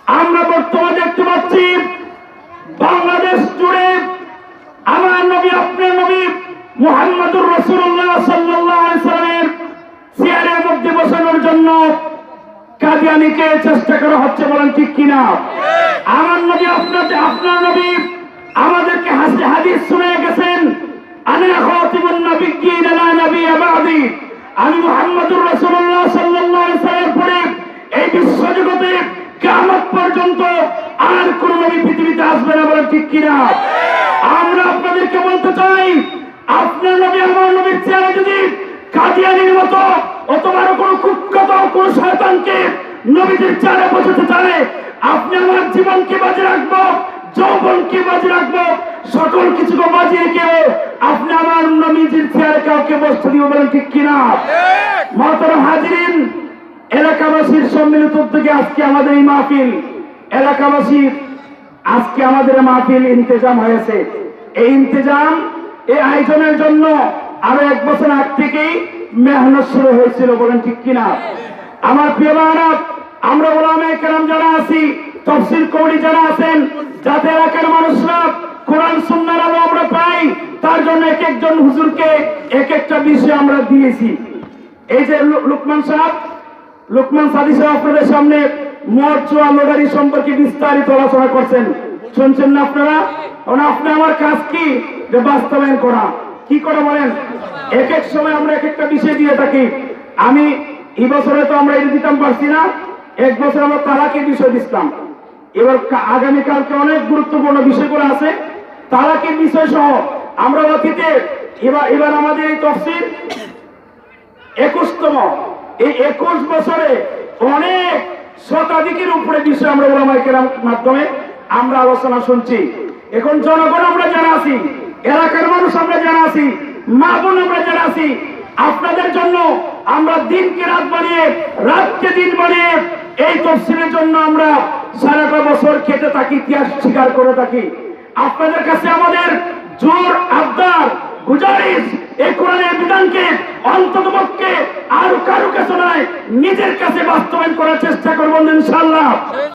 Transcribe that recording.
আমরা বর্তমানে দেখতে পাচ্ছি বাংলাদেশ জুড়ে আমার নবী আপনার নবী মুহাম্মদুর রাসূলুল্লাহ সাল্লাল্লাহু আলাইহি সাল্লামের চেয়ারের মধ্যে বসানোর জন্য কাদিয়ানীকে চেষ্টা করা হচ্ছে, বলেন ঠিক কিনা? আমার নবী আপনার নবী আমাদেরকে হাদিস শুনিয়ে গেছেন, আনা খাতিমুন নাবিয়্যিন লা নাবিয়্যা বা'দি, আমি মুহাম্মদুর রাসূলুল্লাহ সাল্লাল্লাহু আলাইহি সাল্লামের পরে এই বিশ্ব জগতে কিয়ামত পর্যন্ত আর কোন নবী পৃথিবীতে আসবে না, বলেন ঠিক কিনা? আমরা আপনাদেরকে বলতে চাই, আপনার নবী আমার নবীর চেহারা যদি কাদিয়ানীর মতো অথবা কোন কুখ্যাত কোন শয়তানকে নবীদের চেহারা বসাতে চায়, আপনি আমার জীবনকে বাজি রাখবো, যৌবনকে বাজি রাখবো, সকল কিছুকে বাজি রেখে আপনি আমার নবীজির চেহারা কাউকে বসতে দিব, বলেন ঠিক কিনা? মহতরম হাজিরিন, এলাকাবাসীর সম্মিলিত উদ্যোগে আজকে আমাদের এই মাহফিল, এলাকাবাসীর আজকে আমাদের মাহফিল ইন্তেজাম হয়েছে। এই ইন্তেজাম, এই আয়োজনের জন্য আরো 1 বছর আগ থেকেই মেহনত শুরু হয়েছিল, বলেন ঠিক কিনা? আমার প্রিয় ভাইরা, আমরা উলামায়ে কেরাম যারা আছি, তাফসীর কমিটি যারা আছেন, যাতে এলাকার মানুষরা কোরআন সুন্নাহর আলো আমরা পাই, তার জন্য এক একজন হুজুরকে এক একটা বিষয় আমরা দিয়েছি। এই যে লুকমান সাদি সাহেব আপনাদের সামনে মরচুয়া লটারি সম্পর্কে বিস্তারিত আলোচনা করছেন, শুনছেন না আপনারা? আপনি আমার কাজ কি যে বাস্তবায়ন করা, কি করে বলেন? এক এক সময় আমরা এক একটা বিষয় দিয়ে থাকি। আমি এই বছরে তো আমরা এটা দিতাম পারছি না, 1 বছর আমরা তালাকের বিষয় দিতাম। এবার আগামীকালকে অনেক গুরুত্বপূর্ণ বিষয়গুলো আছে, তালাকের বিষয় সহ আমরা অতীতে এবার আমাদের এই তফসির 21তম, এই 21 বছরে অনেক শতাধিকের উপরে বিষয় আমরা উলামায়ে কেরাম মাধ্যমে আমরা আলোচনা শুনছি। এখন জনগণ আমরা যারা আছি, এলাকার মানুষ আমরা যারা আছি, মা বোন আমরা যারা আছি, আপনাদের জন্য আমরা দিনকে রাত বানিয়ে, রাতকে দিন বানিয়ে এই তফসিলের জন্য আমরা সারাটা বছর খেতে থাকি, ইতিহাস স্বীকার করে থাকি। আপনাদের কাছে আমাদের জোর আবদার, গুজারিশ, এই কোরআনের বিধানকে অন্ততপক্ষে আর কারো কাছে নয়, নিজের কাছে বাস্তবায়ন করার চেষ্টা করবো ইনশাআল্লাহ।